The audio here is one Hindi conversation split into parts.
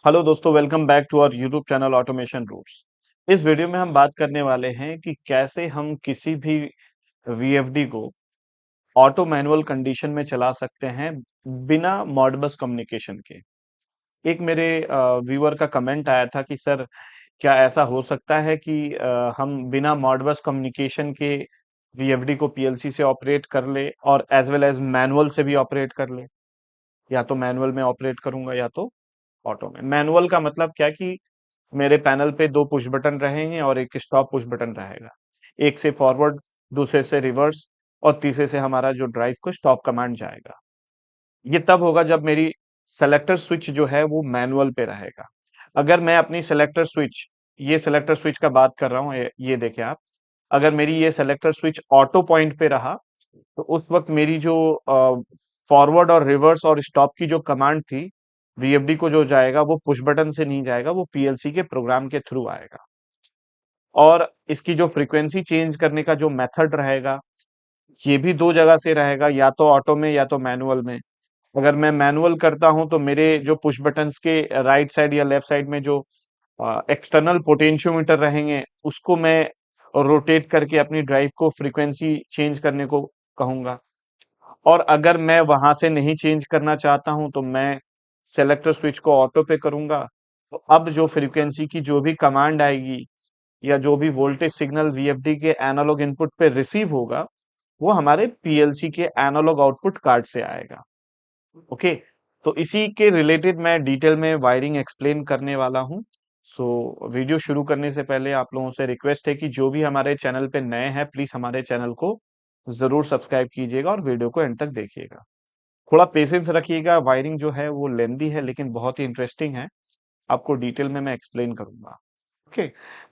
हेलो दोस्तों, welcome back to our YouTube channel automation roots. इस वीडियो में हम बात करने वाले हैं कि कैसे हम किसी भी वीएफडी को ऑटो मैनुअल कंडीशन में चला सकते हैं बिना मॉडबस कम्युनिकेशन के। एक मेरे व्यूअर का कमेंट आया था कि सर, क्या ऐसा हो सकता है कि हम बिना मॉडबस कम्युनिकेशन के वीएफडी को पीएलसी से ऑपरेट कर ले और एज वेल एज मैनुअल से भी ऑपरेट कर ले। या तो मैनुअल में ऑपरेट करूंगा या तो ऑटो में। मैनुअल का मतलब क्या कि मेरे पैनल पे 2 पुश बटन रहेंगे और एक स्टॉप पुश बटन रहेगा। एक से फॉरवर्ड, दूसरे से रिवर्स और तीसरे से हमारा जो ड्राइव को स्टॉप कमांड जाएगा। ये तब होगा जब मेरी सेलेक्टर स्विच जो है वो मैनुअल पे रहेगा। अगर मैं अपनी सेलेक्टर स्विच, ये सेलेक्टर स्विच का बात कर रहा हूँ, ये देखिए आप। अगर मेरी ये सेलेक्टर स्विच ऑटो पॉइंट पे रहा तो उस वक्त मेरी जो फॉरवर्ड और रिवर्स और स्टॉप की जो कमांड थी, वीएफडी को जो जाएगा वो पुश बटन से नहीं जाएगा, वो पीएलसी के प्रोग्राम के थ्रू आएगा। और इसकी जो फ्रीक्वेंसी चेंज करने का जो मेथड रहेगा, ये भी दो जगह से रहेगा, या तो ऑटो में या तो मैनुअल में। अगर मैं मैनुअल करता हूं तो मेरे जो पुश बटन्स के राइट साइड या लेफ्ट साइड में जो एक्सटर्नल पोटेंशियोमीटर रहेंगे, उसको मैं रोटेट करके अपनी ड्राइव को फ्रीक्वेंसी चेंज करने को कहूंगा। और अगर मैं वहां से नहीं चेंज करना चाहता हूं तो मैं सेलेक्टर स्विच को ऑटो पे करूंगा। तो अब जो फ्रीक्वेंसी की जो भी कमांड आएगी या जो भी वोल्टेज सिग्नल वीएफडी के एनालॉग इनपुट पे रिसीव होगा, वो हमारे पीएलसी के एनालॉग आउटपुट कार्ड से आएगा। ओके। तो इसी के रिलेटेड मैं डिटेल में वायरिंग एक्सप्लेन करने वाला हूं। सो वीडियो शुरू करने से पहले आप लोगों से रिक्वेस्ट है कि जो भी हमारे चैनल पे नए हैं, प्लीज हमारे चैनल को जरूर सब्सक्राइब कीजिएगा और वीडियो को एंड तक देखिएगा। थोड़ा पेशेंस रखिएगा, वायरिंग जो है वो लेंदी है लेकिन बहुत ही इंटरेस्टिंग है। आपको डिटेल में मैं एक्सप्लेन करूंगा। ओके।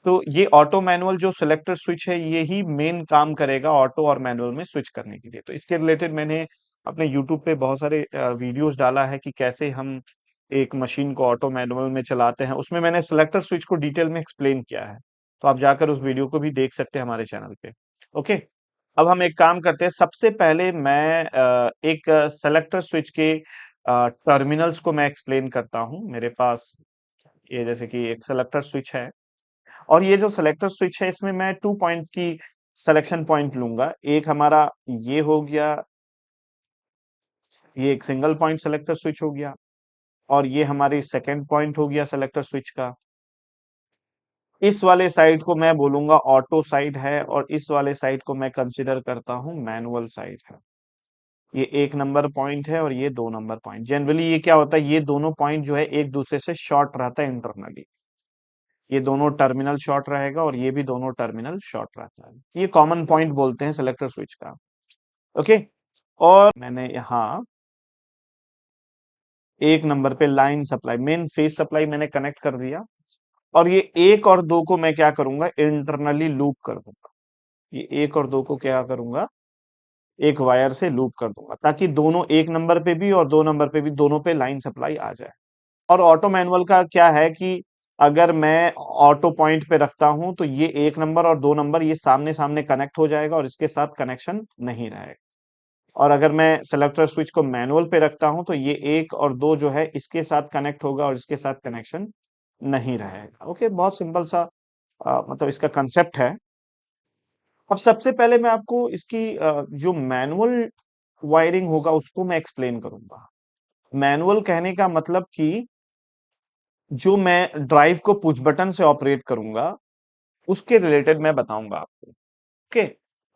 तो ये ऑटो मैनुअल जो सिलेक्टर स्विच है, ये ही मेन काम करेगा ऑटो और मैनुअल में स्विच करने के लिए। तो इसके रिलेटेड मैंने अपने यूट्यूब पे बहुत सारे वीडियोस डाला है कि कैसे हम एक मशीन को ऑटो मैनुअल में चलाते हैं। उसमें मैंने सिलेक्टर स्विच को डिटेल में एक्सप्लेन किया है। तो आप जाकर उस वीडियो को भी देख सकते हैं हमारे चैनल पे। ओके। अब हम एक काम करते हैं, सबसे पहले मैं एक सेलेक्टर स्विच के टर्मिनल्स को मैं एक्सप्लेन करता हूं। मेरे पास ये जैसे कि एक सेलेक्टर स्विच है, और ये जो सेलेक्टर स्विच है इसमें मैं 2 पॉइंट की सिलेक्शन पॉइंट लूंगा। एक हमारा ये हो गया, ये एक सिंगल पॉइंट सेलेक्टर स्विच हो गया, और ये हमारी सेकंड पॉइंट हो गया सेलेक्टर स्विच का। इस वाले साइड को मैं बोलूंगा ऑटो साइड है, और इस वाले साइड को मैं कंसिडर करता हूं मैनुअल साइड है। ये 1 नंबर पॉइंट है और ये 2 नंबर पॉइंट। जनरली ये क्या होता है, ये दोनों पॉइंट जो है एक दूसरे से शॉर्ट रहता है इंटरनली। ये दोनों टर्मिनल शॉर्ट रहेगा और ये भी दोनों टर्मिनल शॉर्ट रहता है। ये कॉमन पॉइंट बोलते हैं सेलेक्टर स्विच का। ओके। और मैंने यहाँ 1 नंबर पे line supply, main phase supply मैंने कनेक्ट कर दिया। और ये 1 और 2 को मैं क्या करूंगा, इंटरनली लूप कर दूंगा। ये 1 और 2 को क्या करूंगा, एक वायर से लूप कर दूंगा, ताकि दोनों 1 नंबर पे भी और 2 नंबर पे भी दोनों पे लाइन सप्लाई आ जाए। और ऑटो मैनुअल का क्या है कि अगर मैं ऑटो पॉइंट पे रखता हूं तो ये 1 नंबर और 2 नंबर ये सामने सामने कनेक्ट हो जाएगा और इसके साथ कनेक्शन नहीं रहेगा। और अगर मैं सेलेक्टर स्विच को मैनुअल पे रखता हूं तो ये 1 और 2 जो है इसके साथ कनेक्ट होगा और इसके साथ कनेक्शन नहीं रहेगा। ओके, बहुत सिंपल सा मतलब इसका कंसेप्ट है। अब सबसे पहले मैं आपको इसकी जो मैनुअल वायरिंग होगा उसको मैं एक्सप्लेन करूंगा। मैनुअल कहने का मतलब कि जो मैं ड्राइव को पुश बटन से ऑपरेट करूंगा, उसके रिलेटेड मैं बताऊंगा आपको। ओके।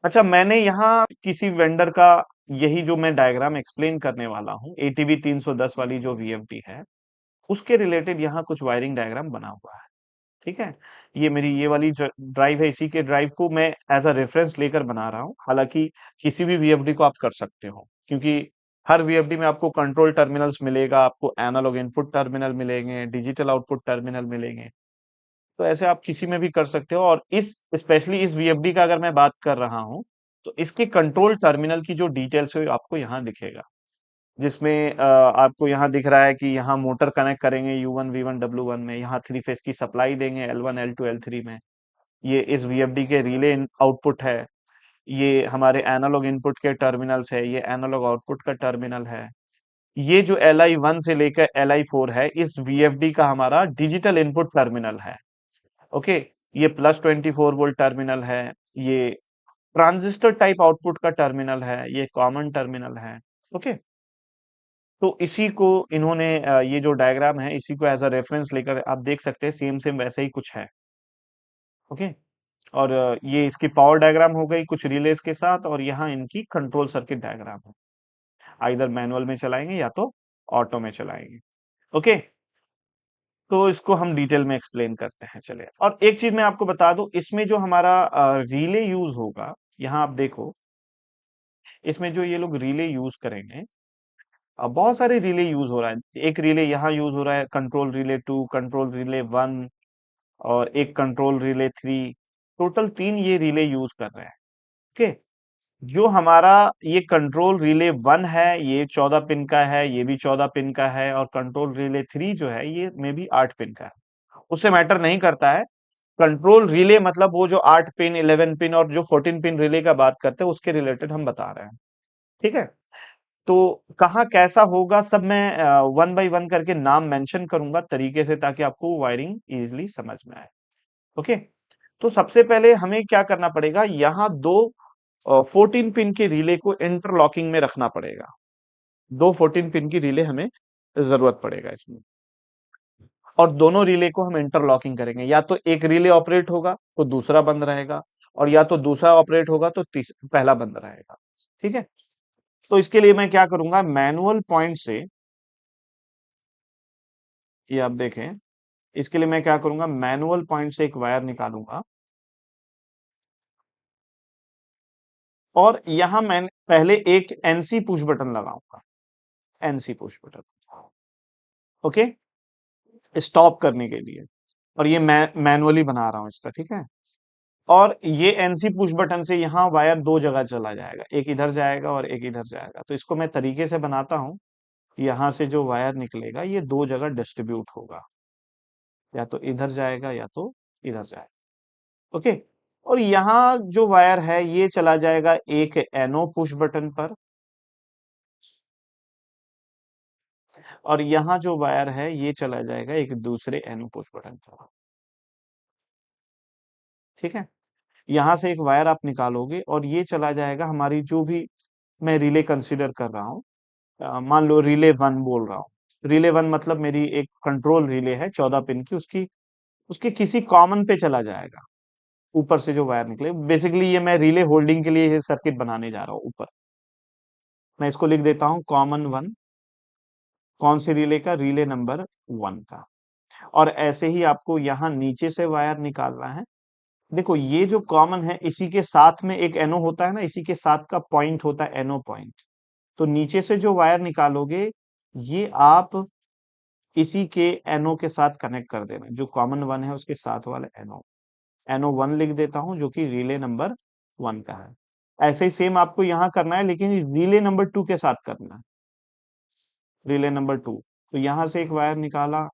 अच्छा, मैंने यहाँ किसी वेंडर का यही जो मैं डायग्राम एक्सप्लेन करने वाला हूँ, एटीवी 310 वाली जो वीएफडी है, उसके रिलेटेड यहाँ कुछ वायरिंग डायग्राम बना हुआ है। ठीक है। ये मेरी ये वाली ड्राइव है, इसी के ड्राइव को मैं एज अ रेफरेंस लेकर बना रहा हूँ। हालांकि किसी भी वीएफडी को आप कर सकते हो, क्योंकि हर वीएफडी में आपको कंट्रोल टर्मिनल्स मिलेगा, आपको एनालॉग इनपुट टर्मिनल मिलेंगे, डिजिटल आउटपुट टर्मिनल मिलेंगे। तो ऐसे आप किसी में भी कर सकते हो। और इस स्पेशली इस वीएफडी का अगर मैं बात कर रहा हूँ, तो इसके कंट्रोल टर्मिनल की जो डिटेल्स है आपको यहाँ दिखेगा। जिसमें आपको यहाँ दिख रहा है कि यहाँ मोटर कनेक्ट करेंगे U1 V1 W1 में, यहाँ 3 फेज की सप्लाई देंगे L1 L2 L3 में। ये इस वीएफडी के रिले आउटपुट है। ये हमारे एनालॉग इनपुट के टर्मिनल्स है, ये एनालॉग आउटपुट का टर्मिनल है। ये जो LI1 से लेकर LI4 है, इस VFD का हमारा डिजिटल इनपुट टर्मिनल है। ओके, ये +24 वोल्ट टर्मिनल है, ये ट्रांजिस्टर टाइप आउटपुट का टर्मिनल है, ये कॉमन टर्मिनल है। ओके, तो इसी को इन्होंने ये जो डायग्राम है इसी को एज अ रेफरेंस लेकर आप देख सकते हैं, सेम सेम वैसे ही कुछ है। ओके, और ये इसकी पावर डायग्राम हो गई कुछ रिलेस के साथ, और यहाँ इनकी कंट्रोल सर्किट डायग्राम है। आइदर मैनुअल में चलाएंगे या तो ऑटो में चलाएंगे। ओके, तो इसको हम डिटेल में एक्सप्लेन करते हैं, चलिए। और एक चीज मैं आपको बता दूं, इसमें जो हमारा रिले यूज होगा, यहाँ आप देखो, इसमें जो ये लोग रिले यूज करेंगे, अब बहुत सारे रिले यूज हो रहा है। एक रिले यहाँ यूज हो रहा है, कंट्रोल रिले 2, कंट्रोल रिले 1, और एक कंट्रोल रिले 3। टोटल 3 ये रिले यूज कर रहे हैं। ओके, जो हमारा ये कंट्रोल रिले 1 है, ये 14 पिन का है, ये भी 14 पिन का है, और कंट्रोल रिले 3 जो है ये में भी 8 पिन का है। उससे मैटर नहीं करता है। कंट्रोल रिले मतलब वो जो 8 पिन, 11 पिन और जो 14 पिन रिले का बात करते हैं उसके रिलेटेड हम बता रहे हैं। ठीक है, तो कहाँ कैसा होगा सब मैं वन बाय वन करके नाम मेंशन करूंगा तरीके से, ताकि आपको वायरिंग इजीली समझ में आए। ओके, तो सबसे पहले हमें क्या करना पड़ेगा, यहाँ दो 14 पिन के रिले को इंटरलॉकिंग में रखना पड़ेगा। दो 14 पिन की रिले हमें जरूरत पड़ेगा इसमें, और दोनों रिले को हम इंटरलॉकिंग करेंगे। या तो एक रिले ऑपरेट होगा तो दूसरा बंद रहेगा, और या तो दूसरा ऑपरेट होगा तो पहला बंद रहेगा। ठीक है, तो इसके लिए मैं क्या करूंगा, मैनुअल पॉइंट से, ये आप देखें, इसके लिए मैं क्या करूंगा, मैनुअल पॉइंट से एक वायर निकालूंगा, और यहां मैं पहले एक एनसी पुश बटन लगाऊंगा। NC push button, okay, stop करने के लिए। और ये मैं मैनुअली बना रहा हूं इसका, ठीक है। और ये एनसी पुश बटन से यहाँ वायर दो जगह चला जाएगा, एक इधर जाएगा और एक इधर जाएगा। तो इसको मैं तरीके से बनाता हूँ, यहाँ से जो वायर निकलेगा ये दो जगह डिस्ट्रीब्यूट होगा, या तो इधर जाएगा या तो इधर जाएगा। ओके, और यहाँ जो वायर है ये चला जाएगा एक एनो पुश बटन पर, और यहाँ जो वायर है ये चला जाएगा एक दूसरे एनो पुश बटन पर। ठीक है, यहाँ से एक वायर आप निकालोगे और ये चला जाएगा हमारी जो भी मैं रिले कंसीडर कर रहा हूँ, मान लो रिले 1 बोल रहा हूँ। रिले 1 मतलब मेरी एक कंट्रोल रिले है 14 पिन की, उसकी उसके किसी कॉमन पे चला जाएगा। ऊपर से जो वायर निकले, बेसिकली ये मैं रिले होल्डिंग के लिए ये सर्किट बनाने जा रहा हूँ। ऊपर मैं इसको लिख देता हूँ कॉमन 1, कौन से रिले का, रिले नंबर 1 का। और ऐसे ही आपको यहाँ नीचे से वायर निकालना है। देखो ये जो कॉमन है इसी के साथ में एक एनो होता है ना, इसी के साथ का पॉइंट होता है एनो पॉइंट। तो नीचे से जो वायर निकालोगे ये आप इसी के एनो के साथ कनेक्ट कर देना, जो कॉमन 1 है उसके साथ वाला एनो। एनो 1 लिख देता हूं जो कि रिले नंबर 1 का है। ऐसे ही सेम आपको यहाँ करना है, लेकिन रिले नंबर 2 के साथ करना है। रिले नंबर 2, तो यहाँ से एक वायर निकाला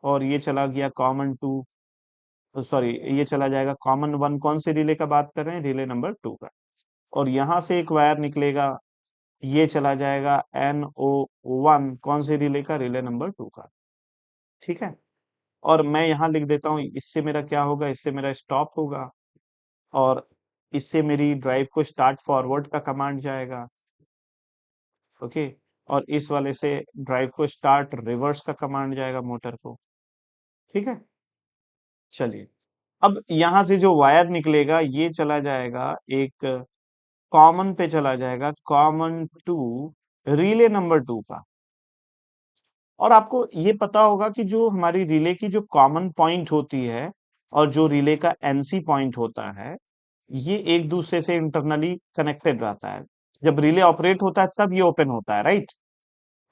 और ये चला गया कॉमन 2, सॉरी ये चला जाएगा कॉमन 1। कौन से रिले का बात कर रहे हैं, रिले नंबर 2 का। और यहाँ से एक वायर निकलेगा, ये चला जाएगा NO1, कौन से रिले का, रिले नंबर 2 का। ठीक है, और मैं यहाँ लिख देता हूँ, इससे मेरा क्या होगा, इससे मेरा स्टॉप होगा, और इससे मेरी ड्राइव को स्टार्ट फॉरवर्ड का कमांड जाएगा। ओके, और इस वाले से ड्राइव को स्टार्ट रिवर्स का कमांड जाएगा मोटर को। ठीक है, चलिए, अब यहाँ से जो वायर निकलेगा ये चला जाएगा एक कॉमन पे, चला जाएगा कॉमन टू रिले नंबर 2 का। और आपको ये पता होगा कि जो हमारी रिले की जो कॉमन पॉइंट होती है और जो रिले का एनसी पॉइंट होता है, ये एक दूसरे से इंटरनली कनेक्टेड रहता है। जब रिले ऑपरेट होता है तब ये ओपन होता है, राइट।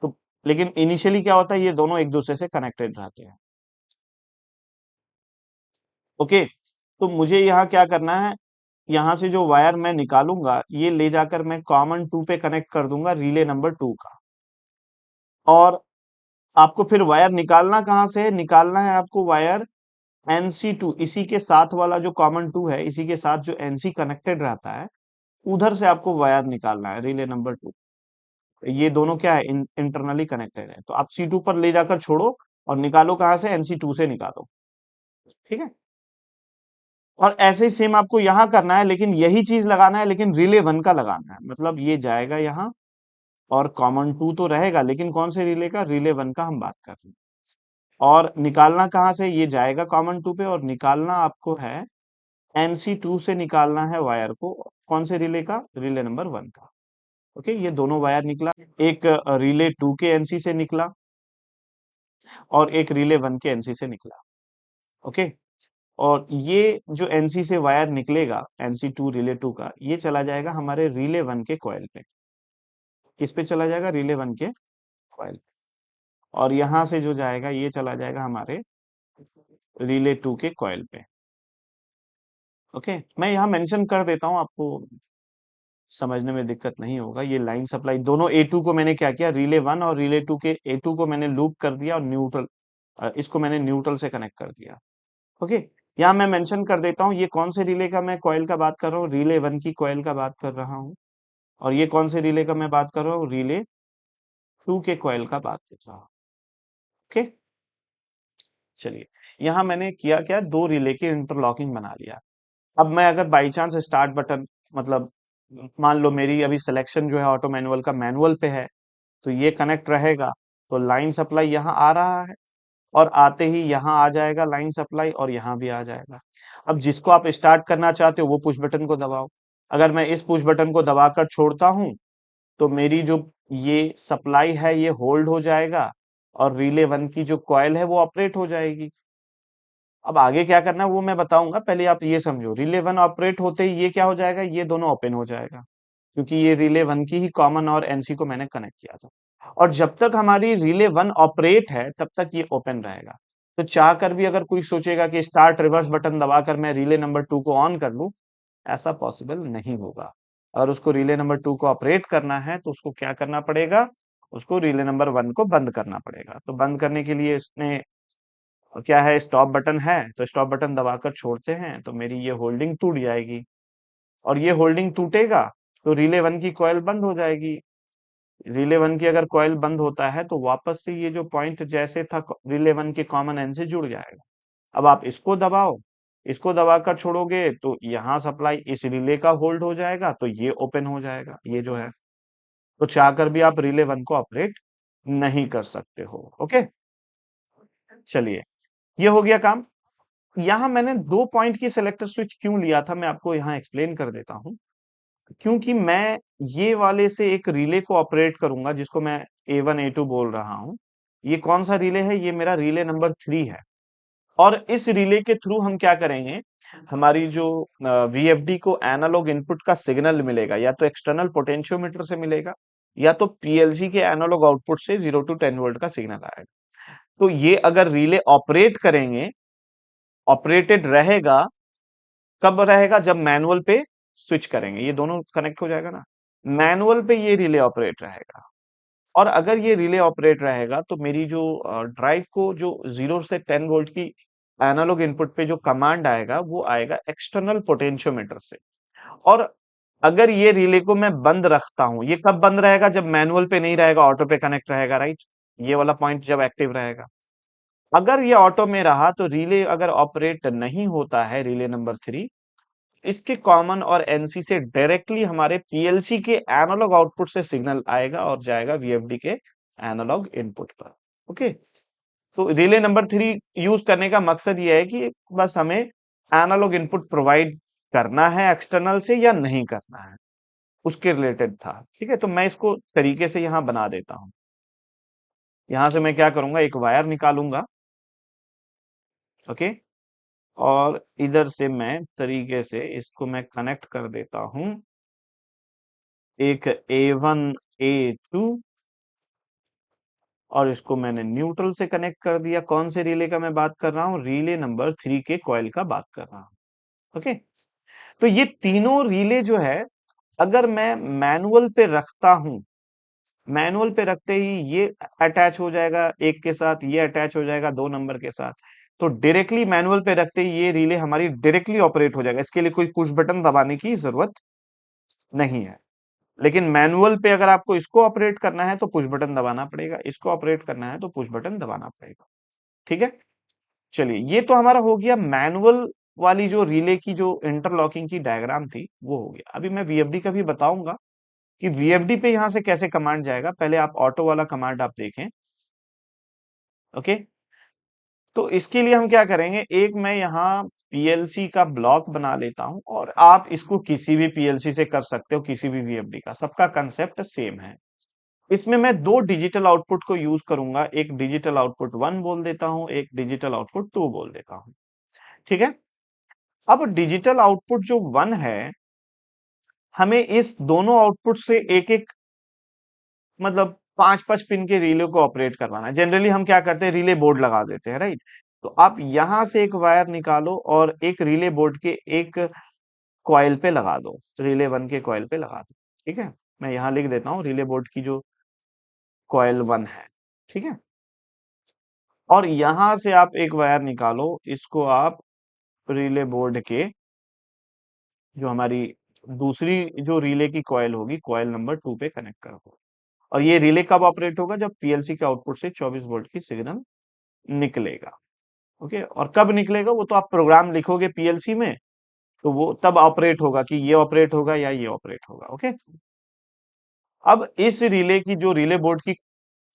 तो लेकिन इनिशियली क्या होता है, ये दोनों एक दूसरे से कनेक्टेड रहते हैं। ओके, तो मुझे यहाँ क्या करना है, यहाँ से जो वायर मैं निकालूंगा ये ले जाकर मैं कॉमन 2 पे कनेक्ट कर दूंगा, रिले नंबर 2 का। और आपको फिर वायर निकालना कहाँ से है, निकालना है आपको वायर NC2, इसी के साथ वाला जो कॉमन 2 है, इसी के साथ जो NC कनेक्टेड रहता है, उधर से आपको वायर निकालना है, रिले नंबर 2। ये दोनों क्या है, इंटरनली कनेक्टेड है। तो आप C2 पर ले जाकर छोड़ो और निकालो कहाँ से, NC2 से निकालो। ठीक है, और ऐसे ही सेम आपको यहाँ करना है, लेकिन यही चीज लगाना है, लेकिन रिले 1 का लगाना है। मतलब ये जाएगा यहाँ और कॉमन 2 तो रहेगा, लेकिन कौन से रिले का, रिले 1 का हम बात कर रहे हैं। और निकालना कहाँ से, ये जाएगा कॉमन 2 पे, और निकालना आपको है NC2 से निकालना है वायर को, कौन से रिले का, रिले नंबर 1 का। ओके, ये दोनों वायर निकला, एक रिले 2 के NC से निकला और एक रिले 1 के NC से निकला। ओके, और ये जो NC से वायर निकलेगा, NC2 रिले 2 का, ये चला जाएगा हमारे रिले 1 के कॉइल पे। किस पे चला जाएगा, रिले 1 के कॉइल। और यहां से जो जाएगा ये चला जाएगा हमारे रिले 2 के कॉइल पे। ओके, मैं यहाँ मेंशन कर देता हूँ, आपको समझने में दिक्कत नहीं होगा। ये लाइन सप्लाई दोनों A2 को मैंने क्या किया, रिले 1 और रिले 2 के A2 को मैंने लूप कर दिया और न्यूट्रल, इसको मैंने न्यूट्रल से कनेक्ट कर दिया। ओके, यहाँ मैं मेंशन कर देता हूँ ये कौन से रिले का मैं कॉइल का बात कर रहा हूँ, रिले 1 की कॉइल का बात कर रहा हूँ। और ये कौन से रिले का मैं बात कर रहा हूँ, रिले 2 के कॉइल का बात कर रहा हूँ। ओके, चलिए, यहाँ मैंने किया क्या, दो रिले की इंटरलॉकिंग बना लिया। अब मैं अगर बाई चांस स्टार्ट बटन, मतलब मान लो मेरी अभी सिलेक्शन जो है ऑटो मैनुअल का मैनुअल पे है, तो ये कनेक्ट रहेगा, तो लाइन सप्लाई यहाँ आ रहा है, और आते ही यहाँ आ जाएगा लाइन सप्लाई, और यहाँ भी आ जाएगा। अब जिसको आप स्टार्ट करना चाहते हो वो पुश बटन को दबाओ। अगर मैं इस पुश बटन को दबाकर छोड़ता हूं, तो मेरी जो ये सप्लाई है ये होल्ड हो जाएगा, और रिले 1 की जो कॉइल है वो ऑपरेट हो जाएगी। अब आगे क्या करना है वो मैं बताऊंगा, पहले आप ये समझो, रिले 1 ऑपरेट होते ही ये क्या हो जाएगा, ये दोनों ओपन हो जाएगा, क्योंकि ये रिले 1 की ही कॉमन और NC को मैंने कनेक्ट किया था। और जब तक हमारी रिले 1 ऑपरेट है तब तक ये ओपन रहेगा। तो चाह कर भी अगर कोई सोचेगा कि स्टार्ट रिवर्स बटन दबाकर मैं रिले नंबर 2 को ऑन कर लूं, ऐसा पॉसिबल नहीं होगा। और उसको रिले नंबर 2 को ऑपरेट करना है तो उसको क्या करना पड़ेगा, उसको रिले नंबर 1 को बंद करना पड़ेगा। तो बंद करने के लिए इसने क्या है, स्टॉप बटन है, तो स्टॉप बटन दबाकर छोड़ते हैं तो मेरी ये होल्डिंग टूट जाएगी। और ये होल्डिंग टूटेगा तो रिले 1 की कॉइल बंद हो जाएगी। रिले 1 की अगर कॉइल बंद होता है तो वापस से ये जो पॉइंट जैसे था रिले 1 के कॉमन एंड से जुड़ जाएगा। अब आप इसको दबाओ, इसको दबाकर छोड़ोगे तो यहाँ सप्लाई इस रिले का होल्ड हो जाएगा, तो ये ओपन हो जाएगा, ये जो है। तो चाहकर भी आप रिले 1 को ऑपरेट नहीं कर सकते हो। ओके, चलिए, ये हो गया काम। यहाँ मैंने 2 पॉइंट की सेलेक्टर स्विच क्यों लिया था, मैं आपको यहाँ एक्सप्लेन कर देता हूँ। क्योंकि मैं ये वाले से एक रिले को ऑपरेट करूंगा, जिसको मैं A1 A2 बोल रहा हूँ। ये कौन सा रिले है, ये मेरा रिले नंबर 3 है। और इस रिले के थ्रू हम क्या करेंगे, हमारी जो VFD को एनालॉग इनपुट का सिग्नल मिलेगा, या तो एक्सटर्नल पोटेंशियोमीटर से मिलेगा, या तो PLC के एनालॉग आउटपुट से 0 to 10 वोल्ट का सिग्नल आएगा। तो ये अगर रिले ऑपरेट करेंगे, ऑपरेटेड रहेगा, कब रहेगा, जब मैनुअल पे स्विच करेंगे, ये दोनों कनेक्ट हो जाएगा ना, मैनुअल पे ये रिले ऑपरेट रहेगा। और अगर ये रिले ऑपरेट रहेगा तो मेरी जो ड्राइव को जो 0 से 10 वोल्ट की एनालॉग इनपुट पे जो कमांड आएगा वो आएगा एक्सटर्नल पोटेंशियोमीटर से। और अगर ये रिले को मैं बंद रखता हूं, ये कब बंद रहेगा, जब मैनुअल पे नहीं रहेगा, ऑटो पे कनेक्ट रहेगा, राइट। ये वाला पॉइंट जब एक्टिव रहेगा। अगर ये ऑटो में रहा तो रिले अगर ऑपरेट नहीं होता है, रिले नंबर 3, इसके कॉमन और NC से डायरेक्टली हमारे PLC के एनालॉग आउटपुट से सिग्नल आएगा और जाएगा VFD के एनालॉग इनपुट पर। ओके, तो रिले नंबर 3 यूज करने का मकसद ये है कि बस हमें एनालॉग इनपुट प्रोवाइड करना है एक्सटर्नल से या नहीं करना है, उसके रिलेटेड था। ठीक है, तो मैं इसको तरीके से यहाँ बना देता हूँ। यहां से मैं क्या करूंगा, एक वायर निकालूंगा। ओके, और इधर से मैं तरीके से इसको मैं कनेक्ट कर देता हूं, एक A1 A2, और इसको मैंने न्यूट्रल से कनेक्ट कर दिया। कौन से रिले का मैं बात कर रहा हूँ, रिले नंबर 3 के कॉइल का बात कर रहा हूँ। ओके, तो ये तीनों रिले जो है, अगर मैं मैनुअल पे रखता हूं, मैनुअल पे रखते ही ये अटैच हो जाएगा एक के साथ, ये अटैच हो जाएगा 2 नंबर के साथ। तो डायरेक्टली मैनुअल पे रखते ही ये रिले हमारी डायरेक्टली ऑपरेट हो जाएगा, इसके लिए कोई पुश बटन दबाने की जरूरत नहीं है। लेकिन मैनुअल पे अगर आपको इसको ऑपरेट करना है तो पुश बटन दबाना पड़ेगा, इसको ऑपरेट करना है तो पुश बटन दबाना पड़ेगा। ठीक है। चलिए, ये तो हमारा हो गया मैनुअल वाली जो रिले की जो इंटरलॉकिंग की डायग्राम थी वो हो गया। अभी मैं वीएफडी का भी बताऊंगा कि वीएफडी पे यहां से कैसे कमांड जाएगा। पहले आप ऑटो वाला कमांड आप देखें। ओके, तो इसके लिए हम क्या करेंगे, एक मैं यहाँ पीएलसी का ब्लॉक बना लेता हूं, और आप इसको किसी भी पीएलसी से कर सकते हो, किसी भी वीएफडी का, सबका कंसेप्ट सेम है। इसमें मैं दो डिजिटल आउटपुट को यूज करूंगा, एक डिजिटल आउटपुट 1 बोल देता हूं, एक डिजिटल आउटपुट 2 बोल देता हूं। ठीक है। अब डिजिटल आउटपुट जो 1 है, हमें इस दोनों आउटपुट से एक एक, मतलब पांच पांच पिन के रिले को ऑपरेट करवाना है। जनरली हम क्या करते हैं, रिले बोर्ड लगा देते हैं, राइट। तो आप यहां से एक वायर निकालो और एक रिले बोर्ड के एक कॉइल पे लगा दो, रिले 1 के कॉइल पे लगा दो। ठीक है, मैं यहां लिख देता हूं रिले बोर्ड की जो कॉइल 1 है। ठीक है। और यहां से आप एक वायर निकालो, इसको आप रिले बोर्ड के जो हमारी दूसरी जो रिले की कॉइल होगी, कॉइल नंबर 2 पे कनेक्ट कर दो। और ये रिले कब ऑपरेट होगा, जब पीएलसी के आउटपुट से 24 वोल्ट की सिग्नल निकलेगा। ओके, और कब निकलेगा वो तो आप प्रोग्राम लिखोगे पीएलसी में, तो वो तब ऑपरेट होगा कि ये ऑपरेट होगा या ये ऑपरेट होगा। ओके। अब इस रिले की जो रिले बोर्ड की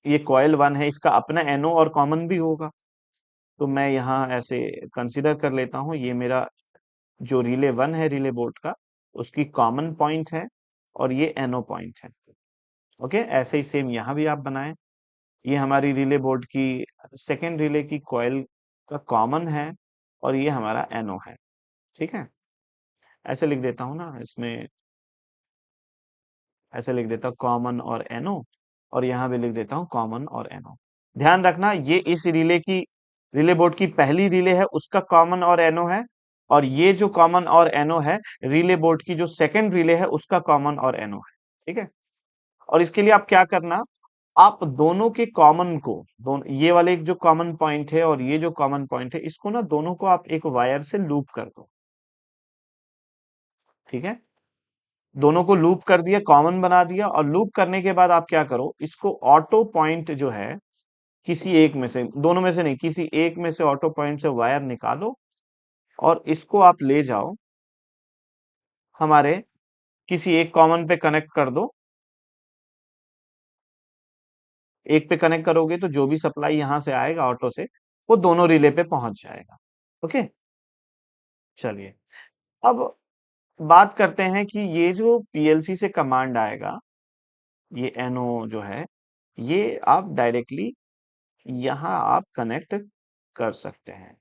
ये कॉइल 1 है, इसका अपना एनओ और कॉमन भी होगा। तो मैं यहाँ ऐसे कंसिडर कर लेता हूँ, ये मेरा जो रिले 1 है रिले बोर्ड का, उसकी कॉमन पॉइंट है, और ये एनओ पॉइंट है। ओके, ऐसे ही सेम यहाँ भी आप बनाएं। ये हमारी रिले बोर्ड की सेकेंड रिले की कॉइल का कॉमन है, और ये हमारा एनओ है। ठीक है, ऐसे लिख देता हूँ ना इसमें, ऐसे लिख देता हूँ कॉमन और एनओ, और यहाँ भी लिख देता हूँ कॉमन और एनओ। ध्यान रखना, ये इस रिले की, रिले बोर्ड की पहली रिले है उसका कॉमन और एनओ है, और ये जो कॉमन और एनओ है, रिले बोर्ड की जो सेकेंड रिले है उसका कॉमन और एनओ है। ठीक है। और इसके लिए आप क्या करना, आप दोनों के कॉमन को, दोनों ये वाले एक जो कॉमन पॉइंट है और ये जो कॉमन पॉइंट है, इसको ना दोनों को आप एक वायर से लूप कर दो। ठीक है, दोनों को लूप कर दिया, कॉमन बना दिया, और लूप करने के बाद आप क्या करो, इसको ऑटो पॉइंट जो है, किसी एक में से, दोनों में से नहीं, किसी एक में से ऑटो पॉइंट से वायर निकालो, और इसको आप ले जाओ हमारे किसी एक कॉमन पे कनेक्ट कर दो। एक पे कनेक्ट करोगे तो जो भी सप्लाई यहां से आएगा ऑटो से, वो दोनों रिले पे पहुंच जाएगा। ओके। चलिए, अब बात करते हैं कि ये जो पीएलसी से कमांड आएगा, ये एनओ जो है, ये आप डायरेक्टली यहाँ आप कनेक्ट कर सकते हैं।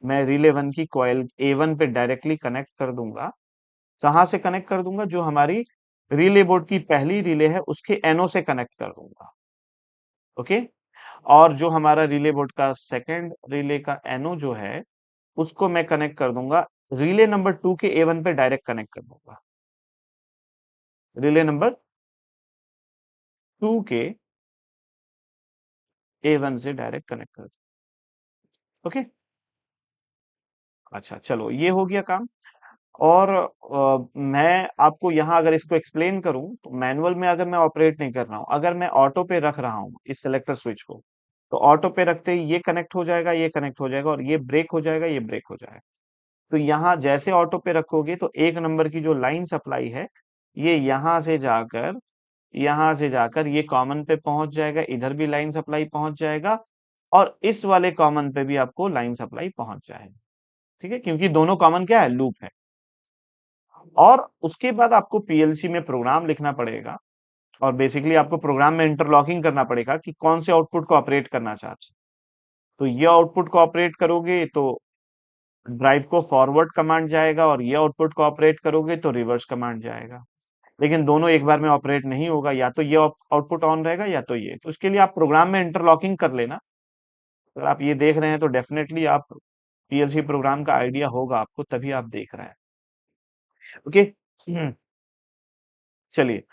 मैं रिले 1 की कॉइल A1 पे डायरेक्टली कनेक्ट कर दूंगा। कहाँ से कनेक्ट कर दूंगा, जो हमारी रिले बोर्ड की पहली रिले है उसके एनओ से कनेक्ट कर दूंगा। ओके। और जो हमारा रिले बोर्ड का सेकंड रिले का एनओ जो है, उसको मैं कनेक्ट कर दूंगा, रिले नंबर 2 के A1 पे डायरेक्ट कनेक्ट कर दूंगा। रिले नंबर 2 के A1 से डायरेक्ट कनेक्ट कर दूंगा। ओके। अच्छा, चलो ये हो गया काम। और मैं आपको यहाँ अगर इसको एक्सप्लेन करूं, तो मैनुअल में अगर मैं ऑपरेट नहीं कर रहा हूं, अगर मैं ऑटो पे रख रहा हूं इस सिलेक्टर स्विच को, तो ऑटो पे रखते ही ये कनेक्ट हो जाएगा, ये कनेक्ट हो जाएगा, और ये ब्रेक हो जाएगा, ये ब्रेक हो जाएगा। तो यहाँ जैसे ऑटो पे रखोगे तो एक नंबर की जो लाइन सप्लाई है, ये यहाँ से जाकर ये कॉमन पे पहुंच जाएगा, इधर भी लाइन सप्लाई पहुंच जाएगा, और इस वाले कॉमन पे भी आपको लाइन सप्लाई पहुंच जाएगा। ठीक है, क्योंकि दोनों कॉमन क्या है, लूप है। और उसके बाद आपको पीएलसी में प्रोग्राम लिखना पड़ेगा, और बेसिकली आपको प्रोग्राम में इंटरलॉकिंग करना पड़ेगा कि कौन से आउटपुट को ऑपरेट करना चाहते हैं। तो ये आउटपुट को ऑपरेट करोगे तो ड्राइव को फॉरवर्ड कमांड जाएगा, और ये आउटपुट को ऑपरेट करोगे तो रिवर्स कमांड जाएगा। लेकिन दोनों एक बार में ऑपरेट नहीं होगा, या तो ये आउटपुट ऑन रहेगा या तो ये। तो उसके लिए आप प्रोग्राम में इंटरलॉकिंग कर लेना। अगर आप ये देख रहे हैं तो डेफिनेटली आप पीएलसी प्रोग्राम का आइडिया होगा आपको, तभी आप देख रहे हैं। ओके। चलिए,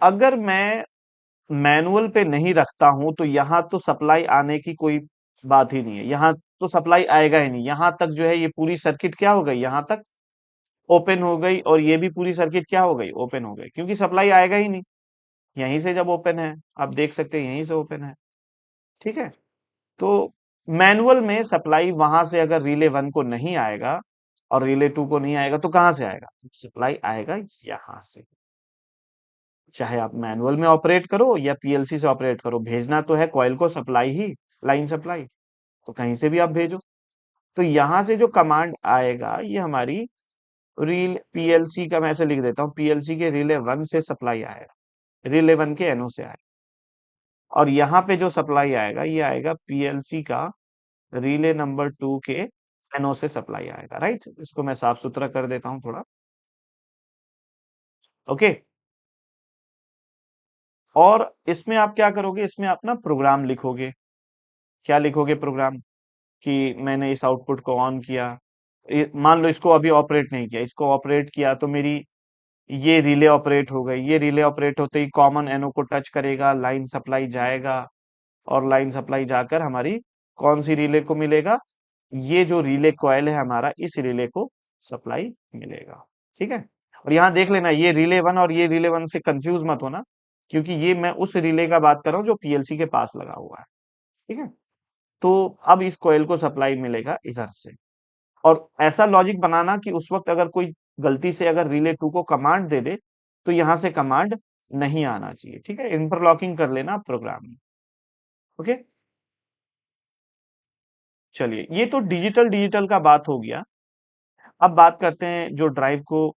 अगर मैं मैनुअल पे नहीं रखता हूं, तो यहाँ तो सप्लाई आने की कोई बात ही नहीं है, यहाँ तो सप्लाई आएगा ही नहीं। यहाँ तक जो है ये पूरी सर्किट क्या हो गई, यहाँ तक ओपन हो गई और ये भी पूरी सर्किट क्या हो गई, ओपन हो गई, क्योंकि सप्लाई आएगा ही नहीं यहीं से। जब ओपन है, आप देख सकते हैं यहीं से ओपन है, ठीक है। तो मैनुअल में सप्लाई वहां से अगर रिले 1 को नहीं आएगा और रिले 2 को नहीं आएगा तो कहां से आएगा, सप्लाई आएगा यहां से। चाहे आप मैनुअल में ऑपरेट करो या पीएलसी से ऑपरेट करो, भेजना तो है कॉइल को सप्लाई ही, लाइन सप्लाई, तो कहीं से भी आप भेजो। तो यहां से जो कमांड आएगा ये हमारी रील पीएलसी का, मैं ऐसे लिख देता हूँ, पीएलसी के रिले 1 से सप्लाई आएगा, रिले 1 के एनओ से आएगा। और यहाँ पे जो सप्लाई आएगा ये आएगा पीएलसी का रिले नंबर 2 के एनओ से सप्लाई आएगा, राइट। इसको मैं साफ सुथरा कर देता हूँ थोड़ा, ओके। और इसमें आप क्या करोगे, इसमें आप ना प्रोग्राम लिखोगे। क्या लिखोगे प्रोग्राम, कि मैंने इस आउटपुट को ऑन किया, मान लो इसको अभी ऑपरेट नहीं किया, इसको ऑपरेट किया तो मेरी ये रिले ऑपरेट हो गई। ये रिले ऑपरेट होते ही कॉमन एनओ को टच करेगा, लाइन सप्लाई जाएगा, और लाइन सप्लाई जाकर हमारी कौन सी रिले को मिलेगा, ये जो रिले कॉइल है हमारा, इस रिले को सप्लाई मिलेगा, ठीक है। और यहाँ देख लेना, ये रिले 1 और ये रिले 1 से कंफ्यूज मत होना, क्योंकि ये मैं उस रिले का बात कर रहा हूँ जो पीएलसी के पास लगा हुआ है, ठीक है। तो अब इस कॉइल को सप्लाई मिलेगा इधर से। और ऐसा लॉजिक बनाना कि उस वक्त अगर कोई गलती से अगर रिले 2 को कमांड दे दे तो यहां से कमांड नहीं आना चाहिए, ठीक है। इंटरलॉकिंग कर लेना प्रोग्राम में, ओके। चलिए, ये तो डिजिटल डिजिटल का बात हो गया। अब बात करते हैं जो ड्राइव को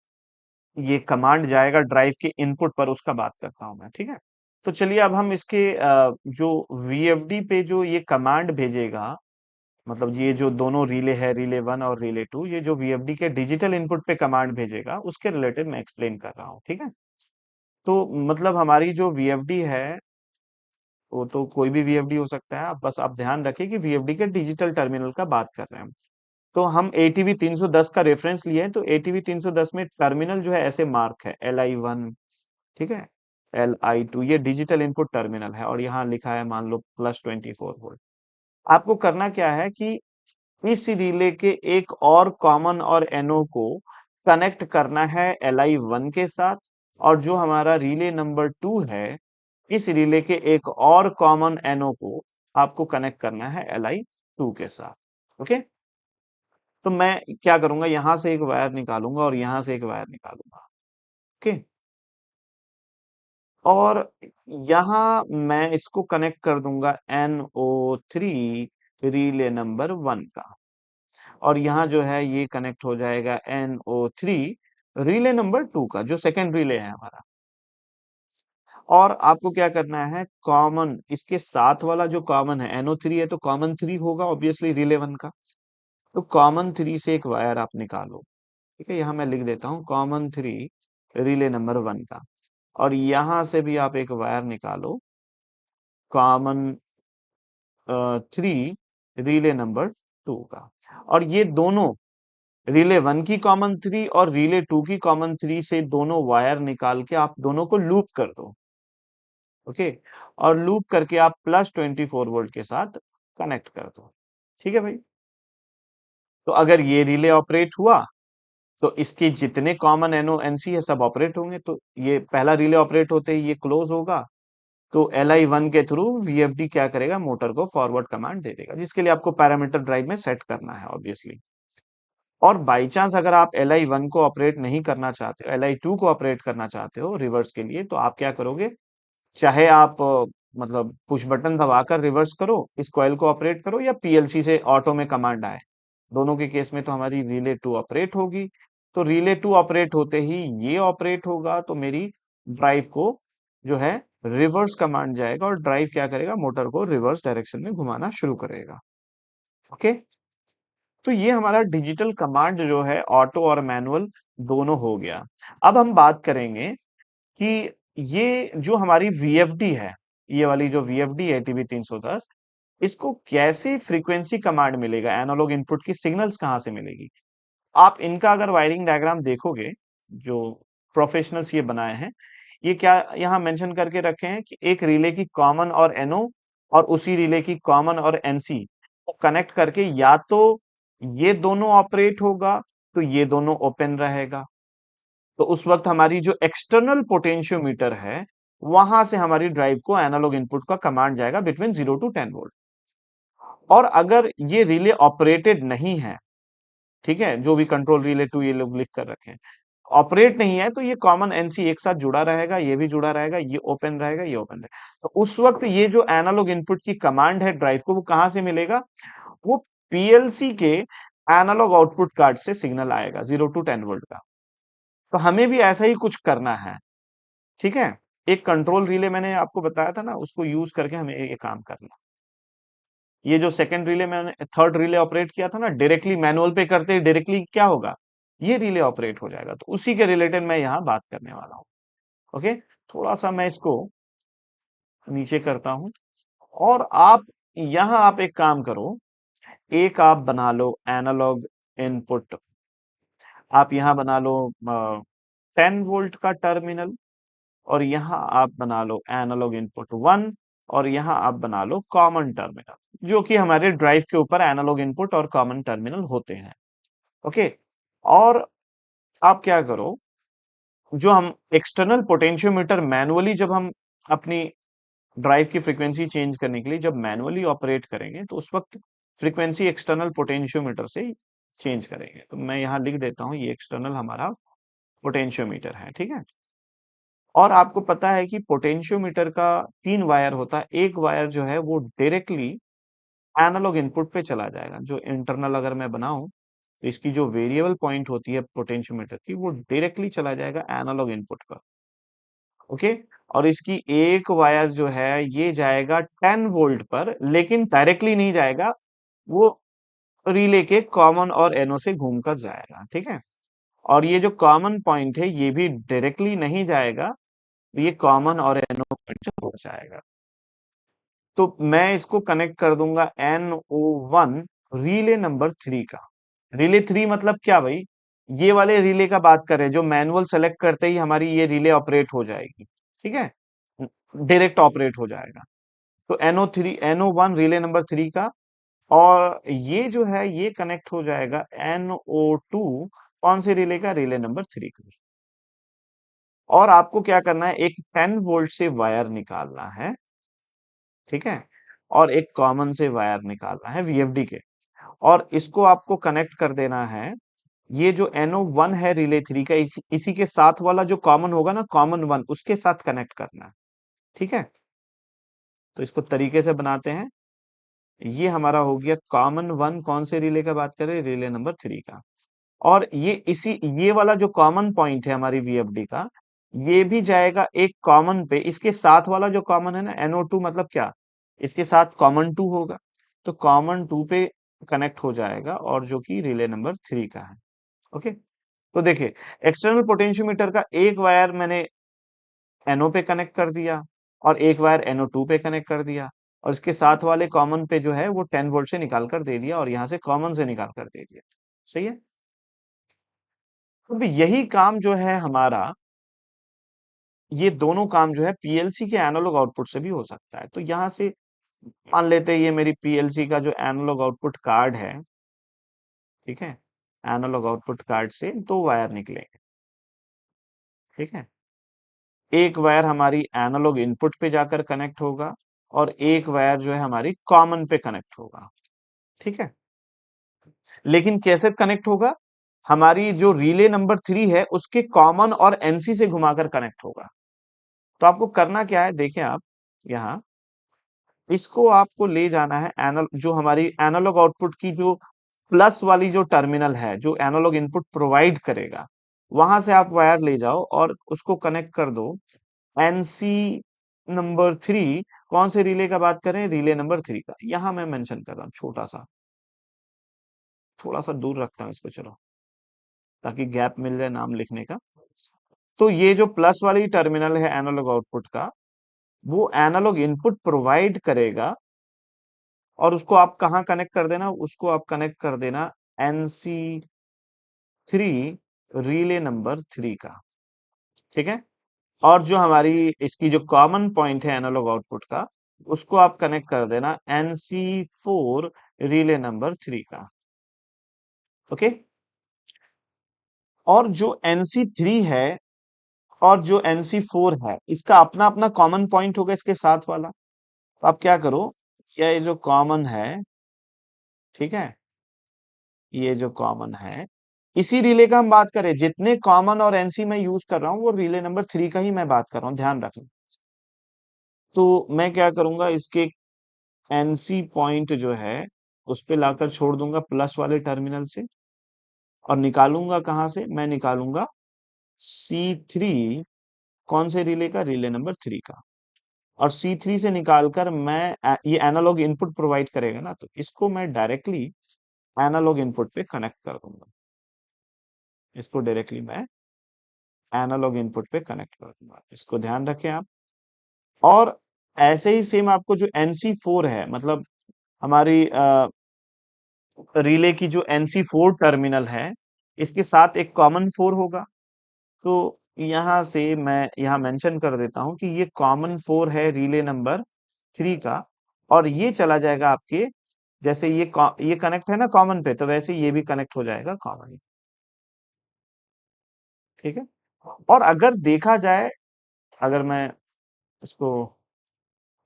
ये कमांड जाएगा ड्राइव के इनपुट पर, उसका बात करता हूं मैं, ठीक है। तो चलिए अब हम इसके जो वीएफडी पे जो ये कमांड भेजेगा, मतलब ये जो दोनों रिले है, रिले 1 और रिले 2, ये जो वीएफडी के डिजिटल इनपुट पे कमांड भेजेगा उसके रिलेटेड मैं एक्सप्लेन कर रहा हूँ, ठीक है। तो मतलब हमारी जो वीएफडी है वो तो कोई भी वीएफडी हो सकता है, बस आप ध्यान रखिए कि वीएफडी के डिजिटल टर्मिनल का बात कर रहे हैं हम। तो हम एटीवी 310 का रेफरेंस लिए हैं, तो एटीवी 310 में टर्मिनल जो है ऐसे मार्क है, LI1, ठीक है, LI2, ये डिजिटल इनपुट टर्मिनल है, और यहाँ लिखा है मान लो +24 वोल्ट। आपको करना क्या है कि इस रिले के एक और कॉमन और एनओ को कनेक्ट करना है LI1 के साथ, और जो हमारा रिले नंबर 2 है, इस रिले के एक और कॉमन एनओ को आपको कनेक्ट करना है LI2 के साथ, ओके। तो मैं क्या करूंगा, यहां से एक वायर निकालूंगा और यहां से एक वायर निकालूंगा, ओके। और यहां मैं इसको कनेक्ट कर दूंगा NO3 रिले नंबर 1 का, और यहाँ जो है ये कनेक्ट हो जाएगा NO3 रिले नंबर 2 का, जो सेकेंड रिले है हमारा। और आपको क्या करना है, कॉमन इसके साथ वाला जो कॉमन है, NO3 है तो कॉमन 3 होगा ऑब्वियसली रिले 1 का, तो कॉमन 3 से एक वायर आप निकालो, ठीक है। यहाँ मैं लिख देता हूँ कॉमन 3 रिले नंबर 1 का, और यहाँ से भी आप एक वायर निकालो, कॉमन 3 रिले नंबर 2 का। और ये दोनों रिले 1 की कॉमन 3 और रिले 2 की कॉमन 3 से दोनों वायर निकाल के आप दोनों को लूप कर दो, ओके। और लूप करके आप +24 वोल्ट के साथ कनेक्ट कर दो, ठीक है भाई। तो अगर ये रिले ऑपरेट हुआ तो इसके जितने कॉमन एनओ एनसी है सब ऑपरेट होंगे, तो ये पहला रिले ऑपरेट होते ही ये क्लोज होगा, तो LI1 के थ्रू वीएफडी क्या करेगा, मोटर को फॉरवर्ड कमांड दे देगा, जिसके लिए आपको पैरामीटर ड्राइव में सेट करना है ऑब्वियसली। और बाई चांस अगर आप LI1 को ऑपरेट नहीं करना चाहते हो, LI2 को ऑपरेट करना चाहते हो रिवर्स के लिए, तो आप क्या करोगे, चाहे आप मतलब पुश बटन दबाकर रिवर्स करो, इस कॉइल को ऑपरेट करो, या पीएलसी से ऑटो में कमांड आए, दोनों के केस में तो हमारी रिले 2 ऑपरेट होगी। तो रिले 2 ऑपरेट होते ही ये ऑपरेट होगा, तो मेरी ड्राइव को जो है रिवर्स कमांड जाएगा, और ड्राइव क्या करेगा, मोटर को रिवर्स डायरेक्शन में घुमाना शुरू करेगा, ओके। तो ये हमारा डिजिटल कमांड जो है ऑटो और मैनुअल दोनों हो गया। अब हम बात करेंगे कि ये जो हमारी वीएफडी है, ये वाली जो वीएफडी है टीवी 310, इसको कैसे फ्रीक्वेंसी कमांड मिलेगा, एनालॉग इनपुट की सिग्नल्स कहाँ से मिलेगी। आप इनका अगर वायरिंग डायग्राम देखोगे, जो प्रोफेशनल्स ये बनाए हैं, ये क्या यहाँ मेंशन करके रखे हैं कि एक रिले की कॉमन और एनओ और उसी रिले की कॉमन और एनसी को कनेक्ट करके या तो ये दोनों ऑपरेट होगा, तो ये दोनों ओपन रहेगा। तो उस वक्त हमारी जो एक्सटर्नल पोटेंशियोमीटर है, वहां से हमारी ड्राइव को एनालॉग इनपुट का कमांड जाएगा बिटवीन 0 टू 10 वोल्ट। और अगर ये रिले ऑपरेटेड नहीं है, ठीक है, जो भी कंट्रोल रिले 2 ये लोग लिख कर रखे हैं, ऑपरेट नहीं है, तो ये कॉमन एनसी एक साथ जुड़ा रहेगा, ये भी जुड़ा रहेगा, ये ओपन रहेगा, ये ओपन रहेगा। तो उस वक्त ये जो एनालॉग इनपुट की कमांड है ड्राइव को, वो कहां से मिलेगा? वो पीएलसी के एनालॉग आउटपुट कार्ड से सिग्नल आएगा 0 टू 10 वोल्ट का। तो हमें भी ऐसा ही कुछ करना है, ठीक है। एक कंट्रोल रिले मैंने आपको बताया था ना, उसको यूज करके हमें ये काम करना। ये जो सेकंड रिले मैंने थर्ड रिले ऑपरेट किया था ना, डायरेक्टली मैनुअल पे करते डायरेक्टली क्या होगा, ये रिले ऑपरेट हो जाएगा। तो उसी के रिलेटेड मैं यहाँ बात करने वाला हूँ। ओके, थोड़ा सा मैं इसको नीचे करता हूँ। और आप यहाँ आप एक काम करो, एक आप बना लो एनालॉग इनपुट, आप यहाँ बना लो 10 वोल्ट का टर्मिनल, और यहाँ आप बना लो एनालॉग इनपुट 1, और यहाँ आप बना लो कॉमन टर्मिनल, जो कि हमारे ड्राइव के ऊपर एनालॉग इनपुट और कॉमन टर्मिनल होते हैं। ओके, और आप क्या करो, जो हम एक्सटर्नल पोटेंशियोमीटर मैनुअली जब हम अपनी ड्राइव की फ्रीक्वेंसी चेंज करने के लिए जब मैनुअली ऑपरेट करेंगे, तो उस वक्त फ्रीक्वेंसी एक्सटर्नल पोटेंशियोमीटर से चेंज करेंगे। तो मैं यहाँ लिख देता हूँ, ये एक्सटर्नल हमारा पोटेंशियोमीटर है, ठीक है। और आपको पता है कि पोटेंशियोमीटर का 3 वायर होता है। एक वायर जो है वो डायरेक्टली एनालॉग इनपुट पे चला जाएगा। जो इंटरनल अगर मैं बनाऊं, तो इसकी जो वेरिएबल पॉइंट होती है पोटेंशियोमीटर की, वो डायरेक्टली चला जाएगा एनालॉग इनपुट पर। ओके, और इसकी एक वायर जो है ये जाएगा 10 वोल्ट पर, लेकिन डायरेक्टली नहीं जाएगा, वो रिले के कॉमन और एनो से घूमकर जाएगा, ठीक है। और ये जो कॉमन पॉइंट है, ये भी डायरेक्टली नहीं जाएगा, ये कॉमन और एनो पॉइंट से हो जाएगा। तो मैं इसको कनेक्ट कर दूंगा NO1 रिले नंबर 3 का। रिले 3 मतलब क्या भाई? ये वाले रिले का बात कर रहे हैं जो मैनुअल सेलेक्ट करते ही हमारी ये रिले ऑपरेट हो जाएगी, ठीक है, डायरेक्ट ऑपरेट हो जाएगा। तो NO1 रिले नंबर 3 का, और ये जो है ये कनेक्ट हो जाएगा NO2 कौन से रिले का? रिले नंबर 3 का। और आपको क्या करना है, एक 10 वोल्ट से वायर निकालना है, ठीक है, और एक कॉमन से वायर निकालना है वीएफडी के, और इसको आपको कनेक्ट कर देना है। ये जो NO1 है रिले 3 का, इसी के साथ वाला जो कॉमन होगा ना, कॉमन 1, उसके साथ कनेक्ट करना है, ठीक है। तो इसको तरीके से बनाते हैं। ये हमारा हो गया कॉमन 1, कौन से रिले का बात करें? रिले नंबर 3 का। और ये वाला जो कॉमन पॉइंट है हमारी वीएफडी का, ये भी जाएगा एक कॉमन पे। इसके साथ वाला जो कॉमन है ना, NO2 मतलब क्या? इसके साथ कॉमन 2 होगा, तो कॉमन 2 पे कनेक्ट हो जाएगा, और जो कि रिले नंबर 3 का है। ओके, तो देखिए, एक्सटर्नल पोटेंशियोमीटर का एक वायर मैंने NO पे कनेक्ट कर दिया, और एक वायर NO2 पे कनेक्ट कर दिया, और इसके साथ वाले कॉमन पे जो है वो 10 वोल्ट से निकाल कर दे दिया, और यहाँ से कॉमन से निकाल कर दे दिया। सही है। अब यही काम जो है हमारा, ये दोनों काम जो है पीएलसी के एनालॉग आउटपुट से भी हो सकता है। तो यहाँ से मान लेते हैं ये मेरी पीएलसी का जो एनालॉग आउटपुट कार्ड है, ठीक है, एनालॉग आउटपुट कार्ड से 2 वायर निकलेंगे, ठीक है। एक वायर हमारी एनालॉग इनपुट पे जाकर कनेक्ट होगा, और एक वायर जो है हमारी कॉमन पे कनेक्ट होगा, ठीक है। लेकिन कैसे कनेक्ट होगा? हमारी जो रिले नंबर 3 है उसके कॉमन और एनसी से घुमाकर कनेक्ट होगा। तो आपको करना क्या है, देखें आप यहाँ, इसको आपको ले जाना है एनल जो हमारी एनालॉग आउटपुट की जो प्लस वाली जो टर्मिनल है, जो एनालॉग इनपुट प्रोवाइड करेगा, वहां से आप वायर ले जाओ और उसको कनेक्ट कर दो एनसी नंबर 3। कौन से रिले का बात करें? रिले नंबर 3 का। यहां मैं मेंशन कर रहा हूं छोटा सा, थोड़ा सा दूर रखता हूं इसको, चलो, ताकि गैप मिल जाए नाम लिखने का। तो ये जो प्लस वाली टर्मिनल है एनालॉग आउटपुट का, वो एनालॉग इनपुट प्रोवाइड करेगा, और उसको आप कहाँ कनेक्ट कर देना? उसको आप कनेक्ट कर देना NC3 रिले नंबर 3 का, ठीक है। और जो हमारी इसकी जो कॉमन पॉइंट है एनालॉग आउटपुट का, उसको आप कनेक्ट कर देना NC4 रिले नंबर 3 का। ओके, और जो NC3 है और जो NC4 है, इसका अपना अपना कॉमन पॉइंट होगा इसके साथ वाला। तो आप क्या करो, ये जो कॉमन है, ठीक है, ये जो कॉमन है, इसी रिले का हम बात करें, जितने कॉमन और एनसी में यूज कर रहा हूँ वो रिले नंबर 3 का ही मैं बात कर रहा हूँ, ध्यान रखें। तो मैं क्या करूंगा, इसके एनसी पॉइंट जो है उस पे लाकर छोड़ दूंगा प्लस वाले टर्मिनल से, और निकालूंगा कहां से, मैं निकालूंगा C3, कौन से रिले का, रिले नंबर 3 का। और C3 से निकालकर मैं ये एनालॉग इनपुट प्रोवाइड करेगा ना, तो इसको मैं डायरेक्टली एनालॉग इनपुट पे कनेक्ट कर दूंगा, इसको डायरेक्टली मैं एनालॉग इनपुट पे कनेक्ट कर दूंगा, इसको ध्यान रखें आप। और ऐसे ही सेम आपको जो NC4 है, मतलब हमारी रिले की जो NC4 टर्मिनल है, इसके साथ एक कॉमन 4 होगा। तो यहां से मैं यहां मेंशन कर देता हूं कि ये कॉमन 4 है रिले नंबर 3 का, और ये चला जाएगा आपके, जैसे ये कनेक्ट है ना कॉमन पे, तो वैसे ये भी कनेक्ट हो जाएगा कॉमन, ठीक है। और अगर देखा जाए, अगर मैं इसको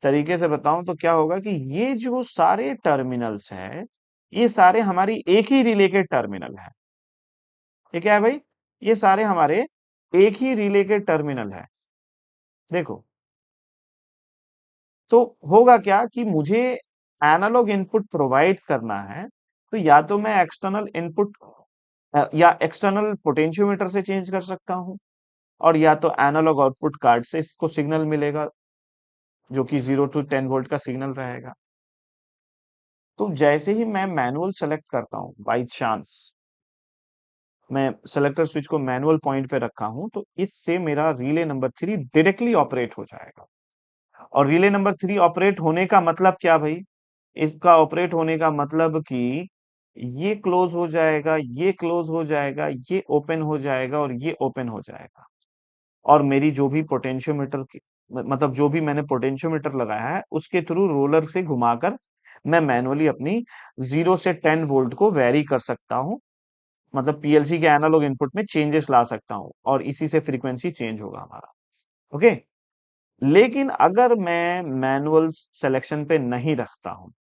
तरीके से बताऊं तो क्या होगा कि ये जो सारे टर्मिनल्स हैं, ये सारे हमारी एक ही रिले के टर्मिनल हैं। ये क्या है भाई, ये सारे हमारे एक ही रिले के टर्मिनल है। देखो, तो होगा क्या कि मुझे एनालॉग इनपुट प्रोवाइड करना है, तो या तो मैं एक्सटर्नल इनपुट या एक्सटर्नल पोटेंशियोमीटर से चेंज कर सकता हूं, और या तो एनालॉग आउटपुट कार्ड से इसको सिग्नल मिलेगा, जो कि 0 to 10 वोल्ट का सिग्नल रहेगा। तो जैसे ही मैं मैनुअल सेलेक्ट करता हूँ, बाई चांस मैं सेलेक्टर स्विच को मैनुअल पॉइंट पे रखा हूं, तो इससे मेरा रिले नंबर 3 डायरेक्टली ऑपरेट हो जाएगा। और रिले नंबर 3 ऑपरेट होने का मतलब क्या भाई, इसका ऑपरेट होने का मतलब कि ये क्लोज हो जाएगा, ये क्लोज हो जाएगा, ये ओपन हो जाएगा, और ये ओपन हो जाएगा। और मेरी जो भी पोटेंशियोमीटर की, मतलब जो भी मैंने पोटेंशियोमीटर लगाया है, उसके थ्रू रोलर से घुमाकर मैं मैनुअली अपनी 0 से 10 वोल्ट को वेरी कर सकता हूँ, मतलब पीएलसी के एनालॉग इनपुट में चेंजेस ला सकता हूँ, और इसी से फ्रीक्वेंसी चेंज होगा हमारा। ओके। लेकिन अगर मैं मैनुअल सिलेक्शन पे नहीं रखता हूँ,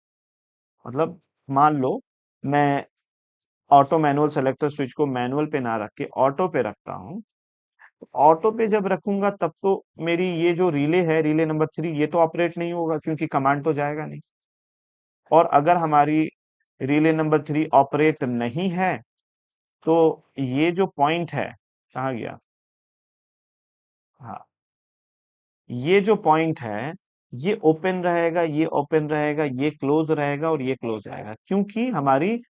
मतलब मान लो मैं ऑटो मैनुअल सेलेक्टर स्विच को मैनुअल पे ना रख के ऑटो पे रखता हूँ, तो ऑटो पे जब रखूंगा तब तो मेरी ये जो रिले है, रिले नंबर 3, ये तो ऑपरेट नहीं होगा क्योंकि कमांड तो जाएगा नहीं। और अगर हमारी रिले नंबर 3 ऑपरेट नहीं है, तो ये जो पॉइंट है, कहाँ गया, हाँ, ये जो पॉइंट है, ये ओपन रहेगा, ये ओपन रहेगा, ये क्लोज रहेगा, और ये क्लोज रहेगा, क्योंकि हमारी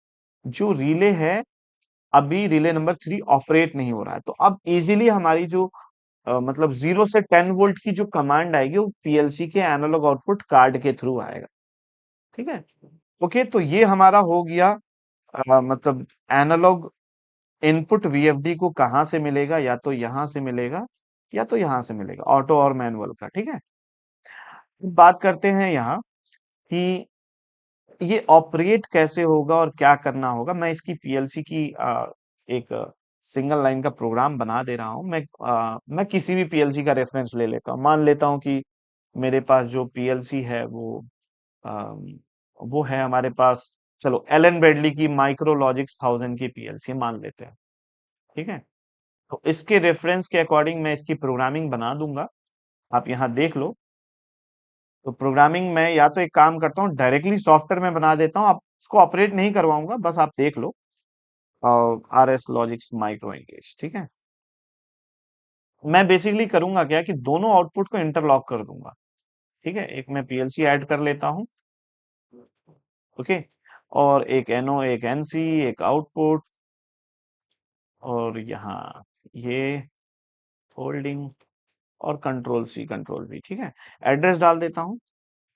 जो रिले है, अभी रिले नंबर 3 ऑपरेट नहीं हो रहा है। तो अब इजीली हमारी जो मतलब 0 से 10 वोल्ट की जो कमांड आएगी, वो पीएलसी के एनालॉग आउटपुट कार्ड के थ्रू आएगा, ठीक है। ओके, तो ये हमारा हो गया, मतलब एनालॉग इनपुट वीएफडी को कहाँ से मिलेगा, या तो यहां से मिलेगा, या तो यहां से मिलेगा, ऑटो और मैनुअल का, ठीक है। बात करते हैं यहाँ कि ये ऑपरेट कैसे होगा और क्या करना होगा। मैं इसकी पीएलसी की एक सिंगल लाइन का प्रोग्राम बना दे रहा हूँ। मैं किसी भी पीएलसी का रेफरेंस ले लेता हूँ, मान लेता हूँ कि मेरे पास जो पीएलसी है वो है हमारे पास, चलो एलन ब्रेडली की माइक्रोलॉजिक्स 1000 की पीएलसी मान लेते हैं, ठीक है। तो इसके रेफरेंस के अकॉर्डिंग मैं इसकी प्रोग्रामिंग बना दूंगा, आप यहाँ देख लो। तो प्रोग्रामिंग में या तो एक काम करता हूँ, डायरेक्टली सॉफ्टवेयर में बना देता हूँ, आप उसको ऑपरेट नहीं करवाऊंगा, बस आप देख लो। RS लॉजिक्स माइक्रो एंगेज, ठीक है। मैं बेसिकली करूंगा क्या कि दोनों आउटपुट को इंटरलॉक कर दूंगा, ठीक है। एक मैं पीएलसी ऐड कर लेता हूँ, ओके, और एक NO, एक NC, एक आउटपुट, और यहाँ ये होल्डिंग, और कंट्रोल C, कंट्रोल V, ठीक है। एड्रेस डाल देता हूँ।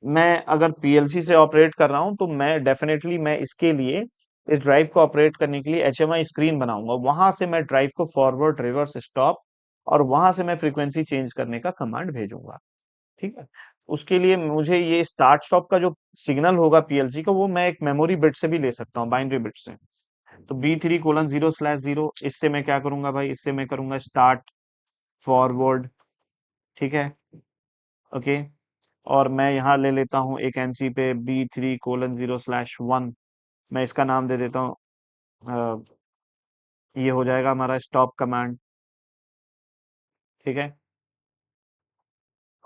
मैं अगर पीएलसी से ऑपरेट कर रहा हूं, तो मैं डेफिनेटली मैं इसके लिए, इस ड्राइव को ऑपरेट करने के लिए HMI स्क्रीन बनाऊंगा, वहां से मैं ड्राइव को फॉरवर्ड, रिवर्स, स्टॉप, और वहां से मैं फ्रीक्वेंसी चेंज करने का कमांड भेजूंगा, ठीक है। उसके लिए मुझे ये स्टार्ट स्टॉप का जो सिग्नल होगा पीएलसी का, वो मैं एक मेमोरी बिट से भी ले सकता हूँ, बाइनरी बिट से। तो B3:0/0 इससे मैं क्या करूंगा भाई, इससे मैं करूंगा स्टार्ट फॉरवर्ड, ठीक है, ओके। और मैं यहाँ ले लेता हूँ एक एनसी पे B3:0/1, मैं इसका नाम दे देता हूँ, अ, ये हो जाएगा हमारा स्टॉप कमांड, ठीक है।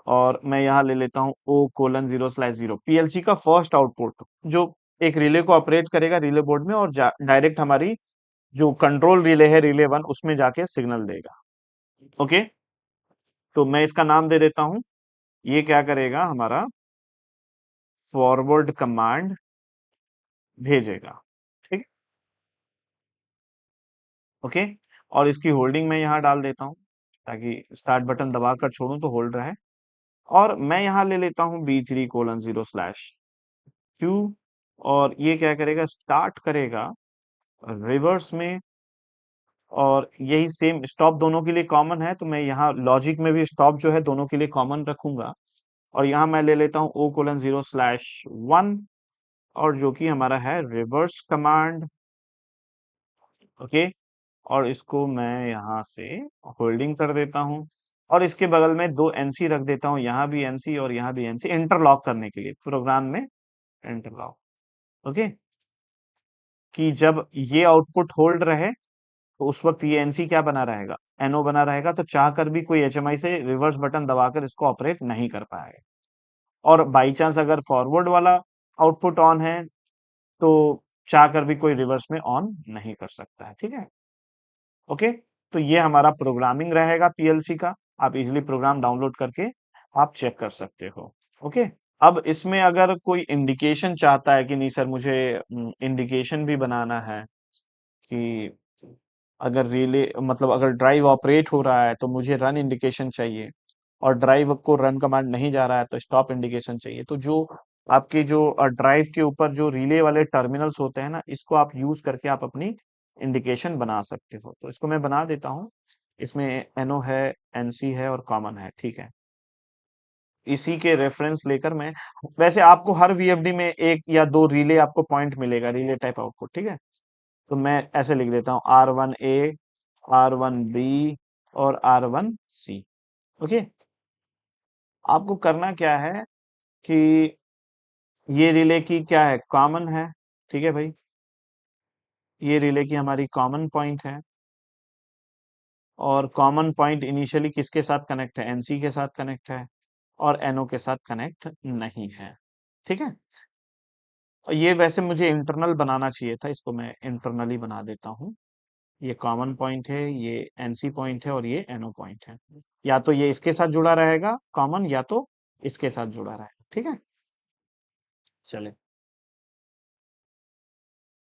और मैं यहाँ ले लेता हूँ O:0/0, पीएलसी का फर्स्ट आउटपुट जो एक रिले को ऑपरेट करेगा रिले बोर्ड में, और डायरेक्ट हमारी जो कंट्रोल रिले है रिले 1 उसमें जाके सिग्नल देगा, ओके। तो मैं इसका नाम दे देता हूँ, ये क्या करेगा हमारा फॉरवर्ड कमांड भेजेगा, ठीक, ओके। और इसकी होल्डिंग मैं यहाँ डाल देता हूँ ताकि स्टार्ट बटन दबाकर छोड़ूं तो होल्ड रहे। और मैं यहाँ ले लेता हूँ B3:0/2, और ये क्या करेगा स्टार्ट करेगा रिवर्स में, और यही सेम स्टॉप दोनों के लिए कॉमन है, तो मैं यहाँ लॉजिक में भी स्टॉप जो है दोनों के लिए कॉमन रखूंगा। और यहाँ मैं ले लेता हूँ O:0/1, और जो कि हमारा है रिवर्स कमांड, ओके। और इसको मैं यहाँ से होल्डिंग कर देता हूँ, और इसके बगल में दो एनसी रख देता हूँ, यहाँ भी एनसी और यहाँ भी एनसी, इंटरलॉक करने के लिए प्रोग्राम में इंटरलॉक, ओके। कि जब ये आउटपुट होल्ड रहे तो उस वक्त ये एनसी क्या बना रहेगा, एनओ बना रहेगा, तो चाहकर भी कोई एचएमआई से रिवर्स बटन दबाकर इसको ऑपरेट नहीं कर पाएगा। और बाई चांस अगर फॉरवर्ड वाला आउटपुट ऑन है तो चाहकर भी कोई रिवर्स में ऑन नहीं कर सकता है, ठीक है, ओके। तो ये हमारा प्रोग्रामिंग रहेगा पीएलसी का, आप इजिली प्रोग्राम डाउनलोड करके आप चेक कर सकते हो, ओके। अब इसमें अगर कोई इंडिकेशन चाहता है कि नहीं सर मुझे इंडिकेशन भी बनाना है कि अगर रिले मतलब अगर ड्राइव ऑपरेट हो रहा है तो मुझे रन इंडिकेशन चाहिए, और ड्राइव को रन कमांड नहीं जा रहा है तो स्टॉप इंडिकेशन चाहिए, तो जो आपके जो ड्राइव के ऊपर जो रिले वाले टर्मिनल्स होते हैं ना, इसको आप यूज करके आप अपनी इंडिकेशन बना सकते हो। तो इसको मैं बना देता हूँ, इसमें एनओ है, एनसी है और कॉमन है, ठीक है। इसी के रेफरेंस लेकर मैं, वैसे आपको हर वीएफडी में एक या दो रिले आपको पॉइंट मिलेगा, रिले टाइप आउटपुट, ठीक है। तो मैं ऐसे लिख देता हूँ R1A, R1B और R1C, ओके। आपको करना क्या है कि ये रिले की क्या है कॉमन है, ठीक है भाई, ये रिले की हमारी कॉमन पॉइंट है, और कॉमन पॉइंट इनिशियली किसके साथ कनेक्ट है, एनसी के साथ कनेक्ट है, और एनओ के साथ कनेक्ट नहीं है, ठीक है। और ये वैसे मुझे इंटरनल बनाना चाहिए था, इसको मैं इंटरनली बना देता हूँ। ये कॉमन पॉइंट है, ये एनसी पॉइंट है और ये एनओ पॉइंट है, या तो ये इसके साथ जुड़ा रहेगा कॉमन, या तो इसके साथ जुड़ा रहेगा, ठीक है। चले,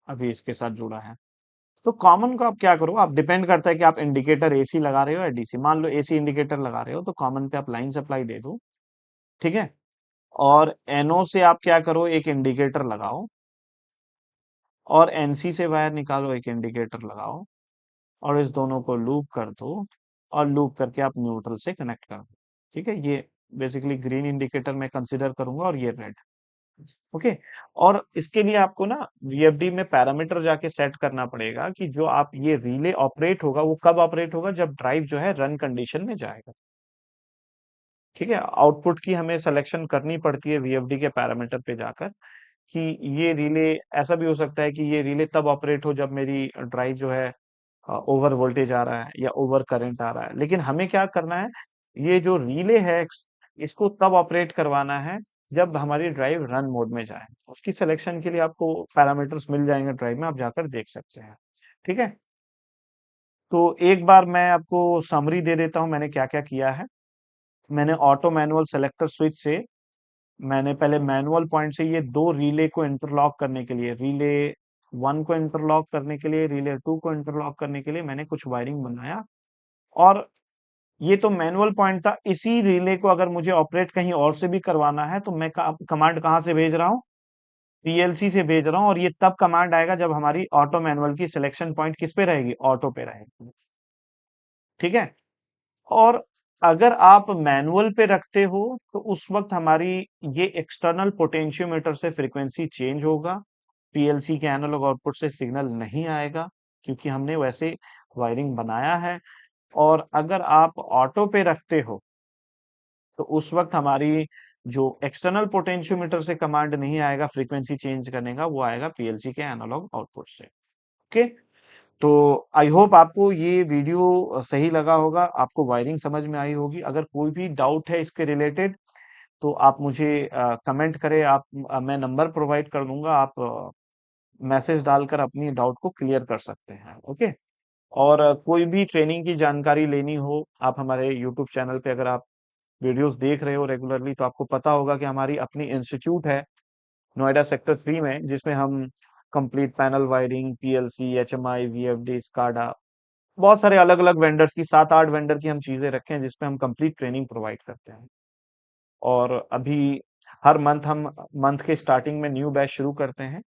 अभी इसके साथ जुड़ा है, तो कॉमन को आप क्या करो, आप डिपेंड करता है कि आप इंडिकेटर एसी लगा रहे हो या डीसी। मान लो एसी इंडिकेटर लगा रहे हो तो कॉमन पे आप लाइन सप्लाई दे दो, ठीक है। और एनओ से आप क्या करो, एक इंडिकेटर लगाओ, और एनसी से वायर निकालो, एक इंडिकेटर लगाओ, और इस दोनों को लूप कर दो, और लूप करके आप न्यूट्रल से कनेक्ट कर दो, ठीक है। ये बेसिकली ग्रीन इंडिकेटर मैं कंसिडर करूंगा, और ये रेड, ओके। और इसके लिए आपको ना वीएफडी में पैरामीटर जाके सेट करना पड़ेगा कि जो आप ये रिले ऑपरेट होगा वो कब ऑपरेट होगा, जब ड्राइव जो है रन कंडीशन में जाएगा, ठीक है। आउटपुट की हमें सिलेक्शन करनी पड़ती है वीएफडी के पैरामीटर पे जाकर, कि ये रिले, ऐसा भी हो सकता है कि ये रिले तब ऑपरेट हो जब मेरी ड्राइव जो है ओवर वोल्टेज आ रहा है या ओवर करंट आ रहा है, लेकिन हमें क्या करना है, ये जो रिले है इसको तब ऑपरेट करवाना है जब हमारी ड्राइव रन मोड में जाए। उसकी सिलेक्शन के लिए आपको पैरामीटर्स मिल जाएंगे ड्राइव में, आप जाकर देख सकते हैं, ठीक है। तो एक बार मैं आपको समरी दे देता हूं मैंने क्या क्या किया है। मैंने ऑटो मैनुअल सेलेक्टर स्विच से, मैंने पहले मैनुअल पॉइंट से ये दो रिले को इंटरलॉक करने के लिए, रिले 1 को इंटरलॉक करने के लिए, रिले 2 को इंटरलॉक करने के लिए मैंने कुछ वायरिंग बनाया। और ये तो मैनुअल पॉइंट था, इसी रिले को अगर मुझे ऑपरेट कहीं और से भी करवाना है तो मैं कमांड कहाँ से भेज रहा हूँ, पीएलसी से भेज रहा हूँ, और ये तब कमांड आएगा जब हमारी ऑटो मैनुअल की सिलेक्शन पॉइंट किस पे रहेगी, ऑटो पे रहेगी, ठीक है। और अगर आप मैनुअल पे रखते हो तो उस वक्त हमारी ये एक्सटर्नल पोटेंशियोमीटर से फ्रीक्वेंसी चेंज होगा, पीएलसी के एनालॉग आउटपुट से सिग्नल नहीं आएगा, क्योंकि हमने वैसे वायरिंग बनाया है। और अगर आप ऑटो पे रखते हो, तो उस वक़्त हमारी जो एक्सटर्नल पोटेंशियोमीटर से कमांड नहीं आएगा फ्रीक्वेंसी चेंज करने का, वो आएगा पीएलसी के एनालॉग आउटपुट से। ओके? तो आई होप आपको ये वीडियो सही लगा होगा, आपको वायरिंग समझ में आई होगी। अगर कोई भी डाउट है इसके रिलेटेड, तो आप मुझे कमेंट करें, मैं नंबर प्रोवाइड कर दूँगा, आप मैसेज डालकर अपनी डाउट को क्लियर कर सकते हैं। ओके? और कोई भी ट्रेनिंग की जानकारी लेनी हो, आप हमारे यूट्यूब चैनल पे अगर आप वीडियोस देख रहे हो रेगुलरली, तो आपको पता होगा कि हमारी अपनी इंस्टीट्यूट है नोएडा सेक्टर 3 में, जिसमें हम complete panel wiring, PLC, HMI, VFD, SCADA, बहुत सारे अलग-अलग वेंडर्स की 7-8 वेंडर की हम चीजें रखे हैं, जिसपे हम कंप्लीट ट्रेनिंग प्रोवाइड करते हैं। और अभी हर मंथ के स्टार्टिंग में न्यू बैच शुरू करते हैं।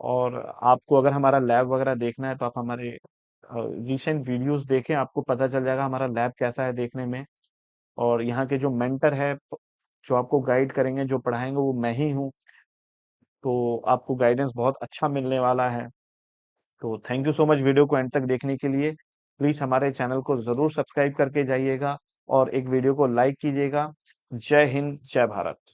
और आपको अगर हमारा लैब वगैरह देखना है, तो आप हमारे रिसेंट वीडियोस देखें, आपको पता चल जाएगा हमारा लैब कैसा है देखने में। और यहाँ के जो मेंटर है, जो आपको गाइड करेंगे, जो पढ़ाएंगे, वो मैं ही हूँ। तो आपको गाइडेंस बहुत अच्छा मिलने वाला है। तो thank you so much video को एंड तक देखने के लिए। प्लीज हमारे चैनल को जरूर सब्सक्राइब करके जाइएगा और एक वीडियो को लाइक कीजिएगा। जय हिंद, जय भारत।